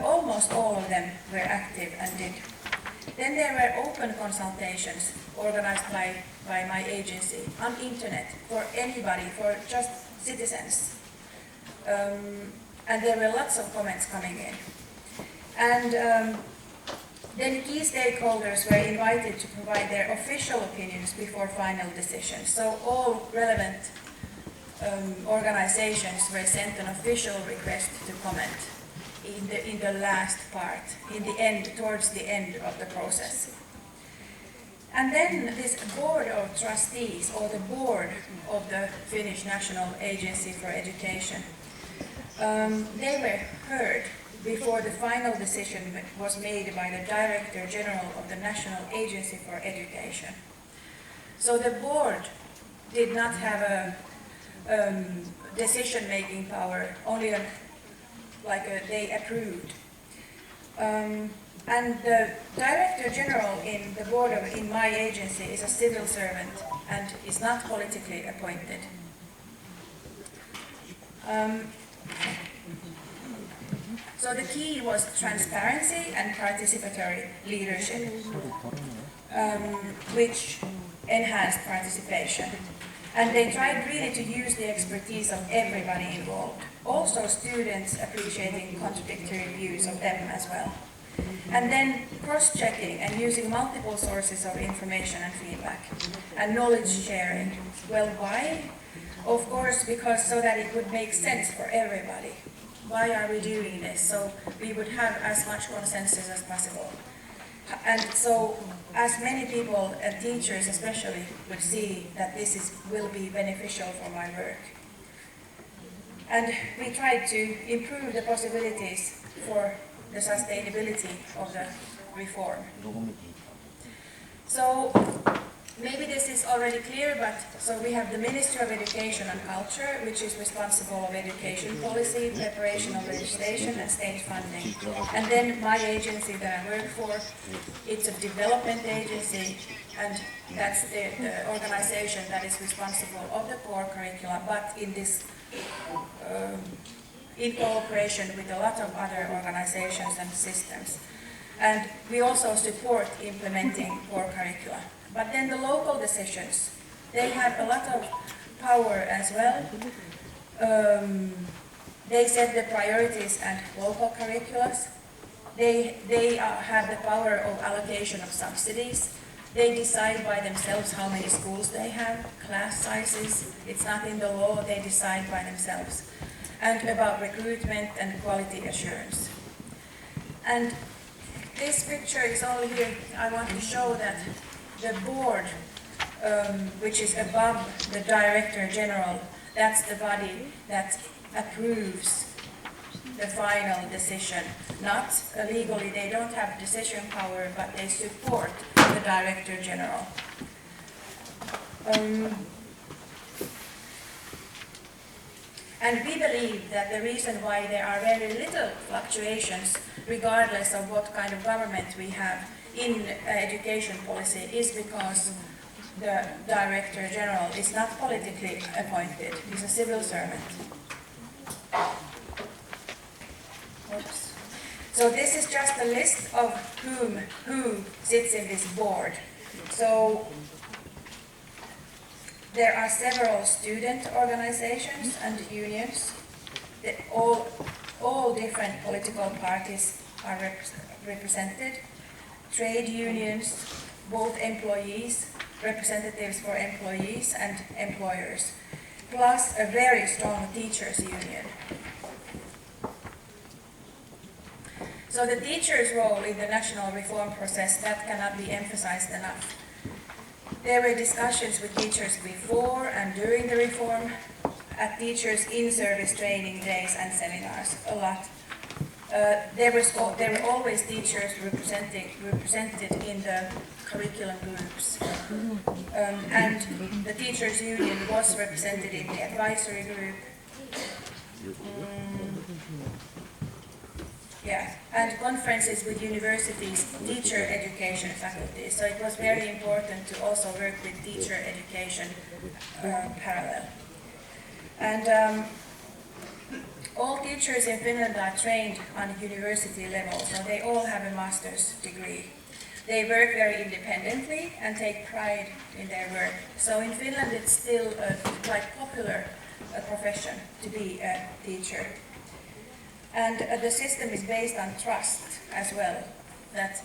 Almost all of them were active and did. Then there were open consultations organized by my agency on internet for anybody, for just citizens. And there were lots of comments coming in. And then key stakeholders were invited to provide their official opinions before final decisions. So all relevant organizations were sent an official request to comment in the last part, in the end, towards the end of the process. And then this board of trustees, or the board of the Finnish National Agency for Education, they were heard before the final decision was made by the Director General of the National Agency for Education. So the board did not have a decision-making power, only they approved. And the Director General in the board in my agency is a civil servant and is not politically appointed. So the key was transparency and participatory leadership, which enhanced participation. And they tried really to use the expertise of everybody involved, also students appreciating contradictory views of them as well. And then cross-checking and using multiple sources of information and feedback, and knowledge sharing. Well, why? Of course, because so that it would make sense for everybody. Why are we doing this? So we would have as much consensus as possible. And so as many people, and teachers especially, would see that this will be beneficial for my work. And we tried to improve the possibilities for the sustainability of the reform. So maybe this is already clear, but so we have the Ministry of Education and Culture, which is responsible of education policy, preparation of legislation and state funding. And then my agency that I work for, it's a development agency, and that's the organization that is responsible of the core curricula, but in this in cooperation with a lot of other organizations and systems. And we also support implementing core curricula. But then the local decisions, they have a lot of power as well. They set the priorities and local curriculums. They have the power of allocation of subsidies. They decide by themselves how many schools they have, class sizes. It's not in the law, they decide by themselves. And about recruitment and quality assurance. And this picture is all here. I want to show that the board, which is above the Director General, that's the body that approves the final decision. Not legally, they don't have decision power, but they support the Director General. And we believe that the reason why there are very little fluctuations, regardless of what kind of government we have in education policy, is because the Director General is not politically appointed. He's a civil servant. Oops. So this is just a list of who sits in this board. So There are several student organizations and unions. All different political parties are represented. Trade unions, both employees, representatives for employees and employers, plus a very strong teachers union. So the teachers' role in the national reform process, that cannot be emphasized enough. There were discussions with teachers before and during the reform, at teachers' in-service training days and seminars, a lot. There were always teachers represented in the curriculum groups. And the teachers' union was represented in the advisory group. Yeah, and conferences with universities, teacher education faculties. So it was very important to also work with teacher education parallel. And all teachers in Finland are trained on university level, so they all have a master's degree. They work very independently and take pride in their work. So in Finland it's still a quite popular profession to be a teacher. And the system is based on trust as well. That,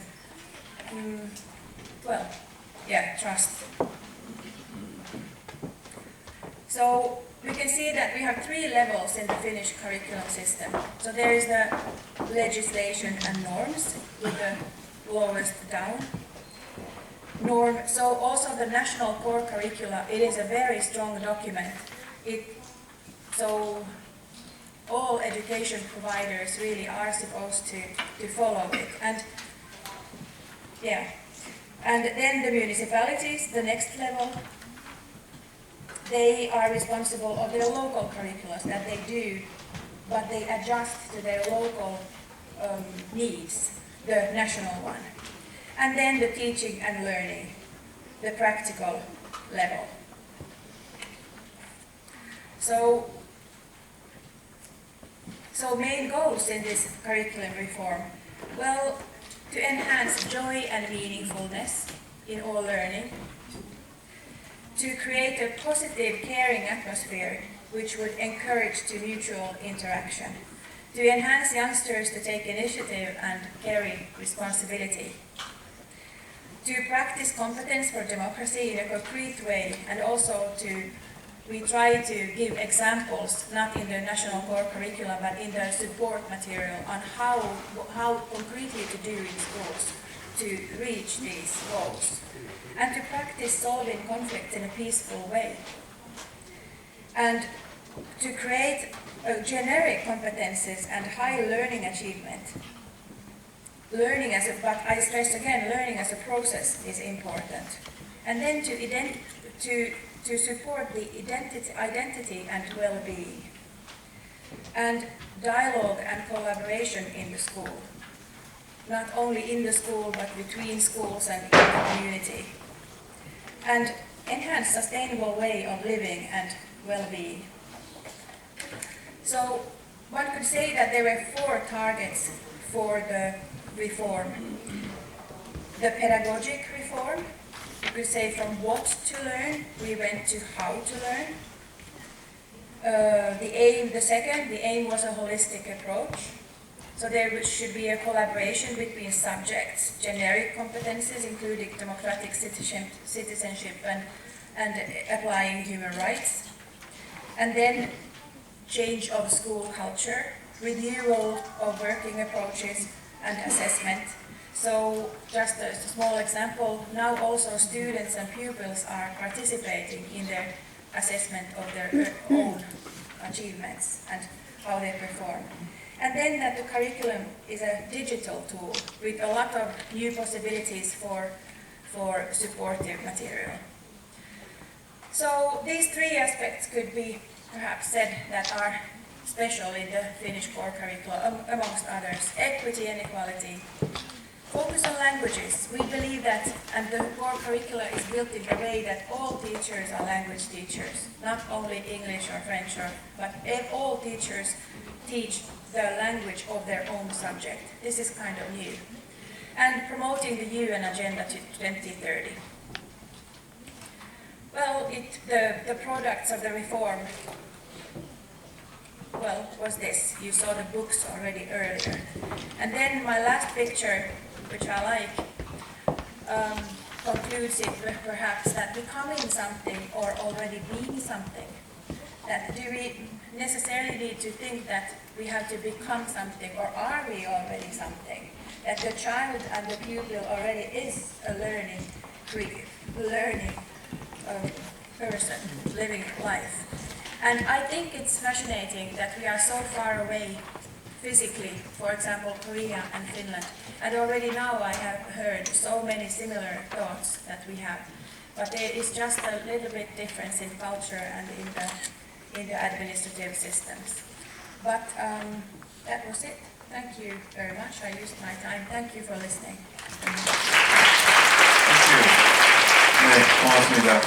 trust. So we can see that we have 3 levels in the Finnish curriculum system. So there is the legislation and norms with the lowest down. So also the national core curricula, it is a very strong document. So all education providers really are supposed to follow it. And then the municipalities, the next level, they are responsible of their local curricula that they do, but they adjust to their local needs, the national one. And then the teaching and learning, the practical level. So main goals in this curriculum reform, well, to enhance joy and meaningfulness in all learning, to create a positive, caring atmosphere which would encourage to mutual interaction, to enhance youngsters to take initiative and carry responsibility, to practice competence for democracy in a concrete way, and also we try to give examples, not in the national core curricula, but in the support material on how concretely to do in schools to reach these goals, and to practice solving conflicts in a peaceful way, and to create generic competences and high learning achievement. But I stress again, learning as a process is important. And then to support the identity and well-being, and dialogue and collaboration in the school, not only in the school but between schools and in the community, and enhance sustainable way of living and well-being. So one could say that there were 4 targets for the reform. The pedagogic reform, you could say from what to learn, we went to how to learn. The aim was a holistic approach. So there should be a collaboration between subjects, generic competences, including democratic citizenship and applying human rights. And then change of school culture, renewal of working approaches and assessment. So just a small example, now also students and pupils are participating in their assessment of their own achievements and how they perform. And then that the curriculum is a digital tool with a lot of new possibilities for supportive material. So these 3 aspects could be perhaps said that are special in the Finnish core curricula, amongst others: equity and equality. Focus on languages. We believe that, and the core curricula is built in the way that all teachers are language teachers, not only English or French, but all teachers teach the language of their own subject. This is kind of new. And promoting the UN Agenda to 2030. Well, the products of the reform, well, was this. You saw the books already earlier. And then my last picture, which I like, concludes it with perhaps that becoming something or already being something. That do we necessarily need to think that we have to become something, or are we already something? That the child and the pupil already is a learning person living life. And I think it's fascinating that we are so far away physically, for example, Korea and Finland. And already now I have heard so many similar thoughts that we have. But there is just a little bit difference in culture and in the administrative systems. But that was it. Thank you very much. I used my time. Thank you for listening. 네, 고맙습니다.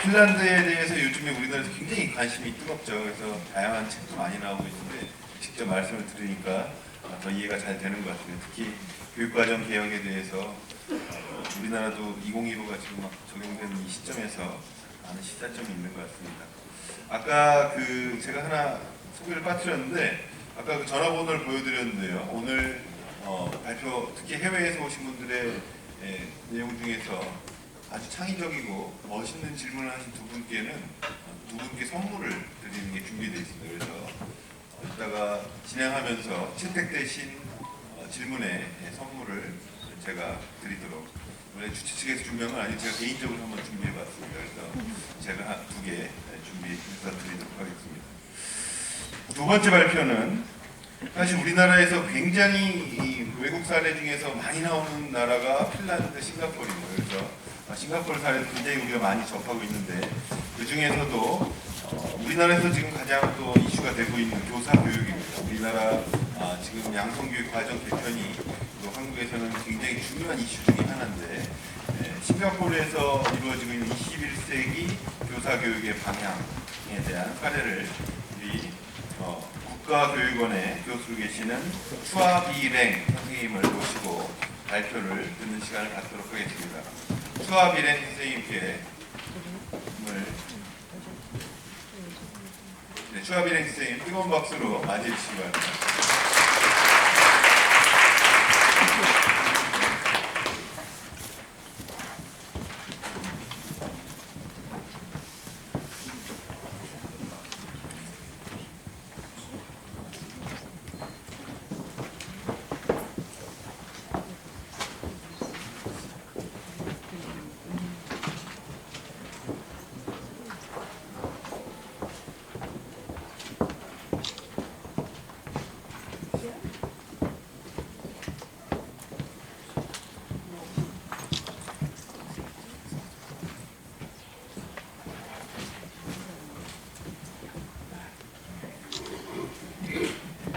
핀란드에 대해서 요즘에 우리나라에서 굉장히 관심이 뜨겁죠. 그래서 다양한 책도 많이 나오고 있는데 직접 말씀을 들으니까 더 이해가 잘 되는 것 같아요. 특히 교육과정 개혁에 대해서 우리나라도 2015가 지금 막 적용되는 이 시점에서 많은 시사점이 있는 것 같습니다. 아까 제가 하나 소개를 빠뜨렸는데 아까 그 전화번호를 보여드렸는데요. 오늘 발표, 특히 해외에서 오신 분들의 내용 중에서 아주 창의적이고 멋있는 질문을 하신 두 분께 선물을 드리는 게 준비되어 있습니다. 그래서 이따가 진행하면서 채택되신 질문에 선물을 제가 드리도록, 원래 주최 측에서 준비한 건 아니고 제가 개인적으로 한번 준비해봤습니다. 그래서 제가 두 개 준비해서 드리도록 하겠습니다. 두 번째 발표는 사실 우리나라에서 굉장히 이 외국 사례 중에서 많이 나오는 나라가 핀란드, 싱가포르입니다. 그래서 싱가포르 사례도 굉장히 우리가 많이 접하고 있는데 그 중에서도 우리나라에서 지금 가장 또 이슈가 되고 있는 교사 교육입니다. 우리나라 지금 양성교육 과정 개편이 또 한국에서는 굉장히 중요한 이슈 중에 하나인데 싱가포르에서 이루어지고 있는 21세기 교사 교육의 방향에 대한 사례를 우리 국가교육원의 교수로 계시는 추아비랭 선생님을 모시고 발표를 듣는 시간을 갖도록 하겠습니다. 추아비랭 선생님께 추아비랭 선생님 뜨거운 박수로 맞이해 주시기 바랍니다.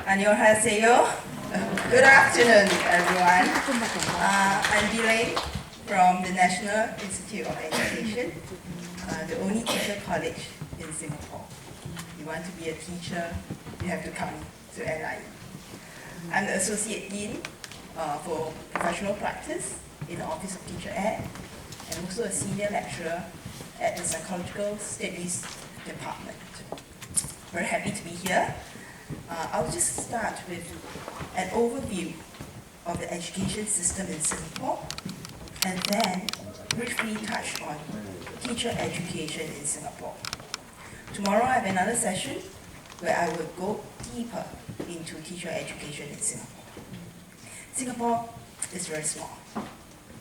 Annyeonghaseyo. Good afternoon, everyone. I'm Bilay from the National Institute of Education, the only teacher college in Singapore. If you want to be a teacher, you have to come to NIE. I'm the Associate Dean for Professional Practice in the Office of Teacher Ed, and also a Senior Lecturer at the Psychological Studies Department. Very happy to be here. I'll just start with an overview of the education system in Singapore and then briefly touch on teacher education in Singapore. Tomorrow I have another session where I will go deeper into teacher education in Singapore. Singapore is very small.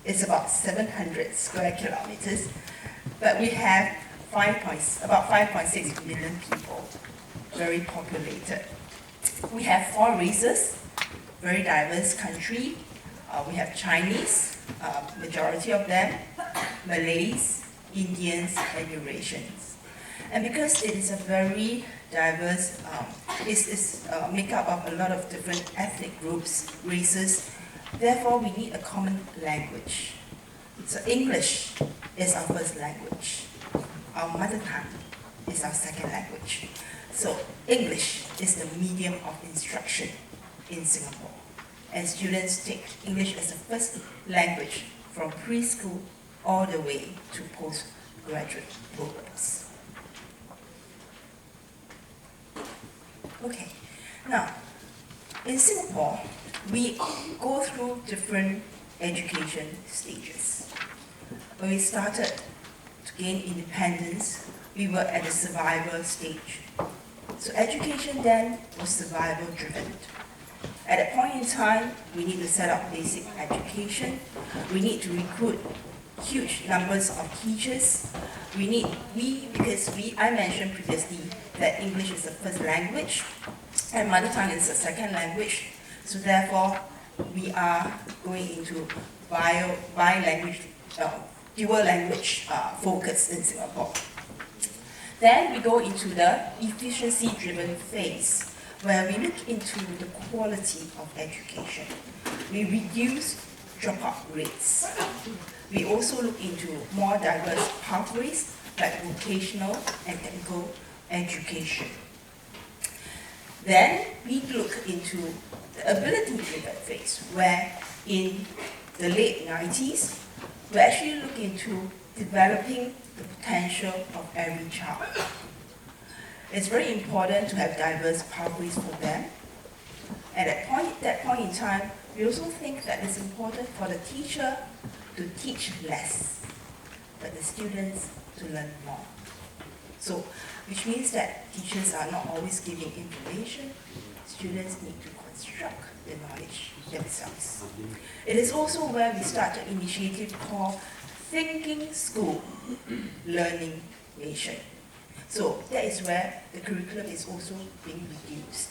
It's about 700 square kilometers, but we have about 5.6 million people, very populated. We have 4 races, very diverse country. We have Chinese, majority of them, Malays, Indians, and Eurasians. And because it is a very diverse, it's made up of a lot of different ethnic groups, races, therefore we need a common language. So English is our first language. Our mother tongue is our second language. So English is the medium of instruction in Singapore. And students take English as a first language from preschool all the way to graduate programs. Okay, now in Singapore, we go through different education stages. When we started to gain independence, we were at the survival stage. So education then was survival driven. At that point in time, we need to set up basic education. We need to recruit huge numbers of teachers. I mentioned previously that English is the first language and mother tongue is the second language. So therefore, we are going into bi-language, dual language focus in Singapore. Then we go into the efficiency-driven phase, where we look into the quality of education. We reduce dropout rates. We also look into more diverse pathways like vocational and technical education. Then we look into the ability-driven phase, where in the late 90s, we actually look into developing the potential of every child. It's very important to have diverse pathways for them. At that point in time, we also think that it's important for the teacher to teach less, but the students to learn more. So, which means that teachers are not always giving information, students need to construct the knowledge themselves. It is also where we start an initiative called Thinking School, Learning Nation. So that is where the curriculum is also being reduced.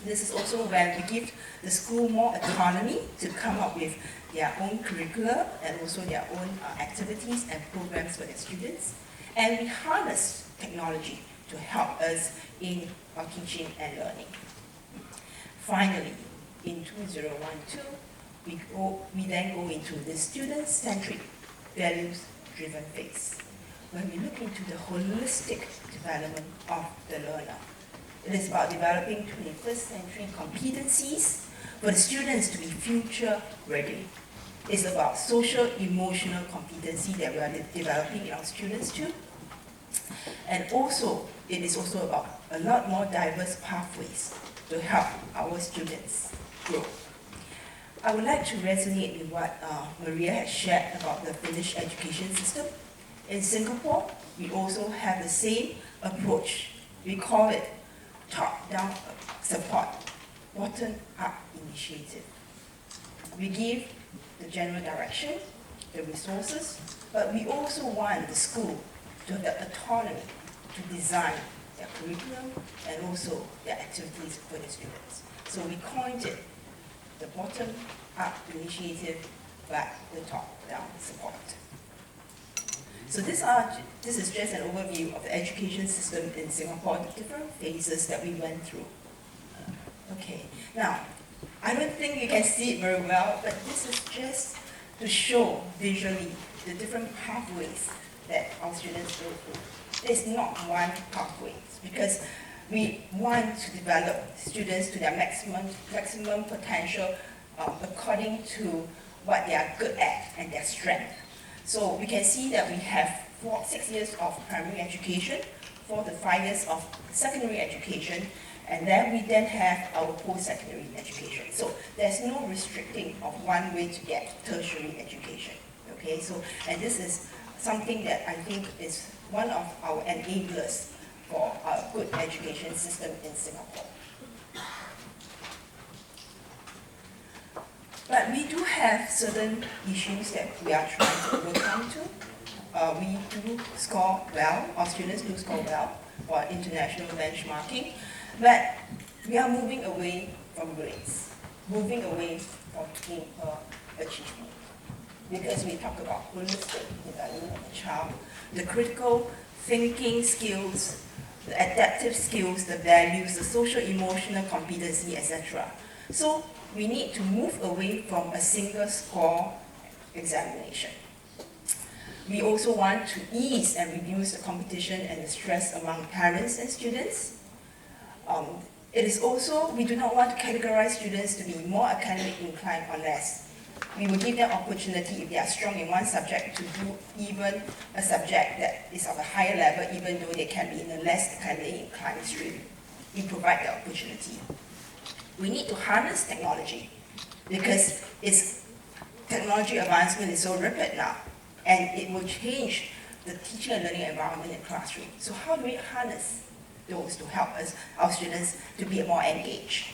This is also where we give the school more autonomy to come up with their own curriculum and also their own activities and programs for their students. And we harness technology to help us in our teaching and learning. Finally, in 2012, we then go into the student-centric, values-driven phase, when we look into the holistic development of the learner. It is about developing 21st century competencies for the students to be future ready. It's about social emotional competency that we are developing in our students too. And also, it is also about a lot more diverse pathways to help our students grow. I would like to resonate with what Maria has shared about the Finnish education system. In Singapore, we also have the same approach. We call it top-down support, bottom-up initiative. We give the general direction, the resources, but we also want the school to have the autonomy to design their curriculum and also their activities for the students. So we coined it the bottom-up initiative, but the top-down support. So this is just an overview of the education system in Singapore, the different phases that we went through. Okay, now, I don't think you can see it very well, but this is just to show visually the different pathways that our students go through. There's not one pathway, because we want to develop students to their maximum potential according to what they are good at and their strength. So we can see that we have 6 years of primary education, 4 to 5 years of secondary education, and then we then have our post-secondary education. So there's no restricting of one way to get tertiary education. Okay, so and this is something that I think is one of our enablers for a good education system in Singapore. But we do have certain issues that we are trying to overcome to. We do score well, our students do score well for international benchmarking, but we are moving away from grades, moving away from paper achievement. Because we talk about holistic development of the child, the critical thinking skills, the adaptive skills, the values, the social emotional competency, etc. So we need to move away from a single score examination. We also want to ease and reduce the competition and the stress among parents and students. It is also, we do not want to categorize students to be more academic inclined or less. We will give them opportunity if they are strong in one subject to do even a subject that is of a higher level, even though they can be in a less academically inclined stream. We provide the opportunity. We need to harness technology because technology advancement is so rapid now, and it will change the teaching and learning environment in the classroom. So how do we harness those to help us, our students, to be more engaged?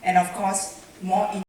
And of course, more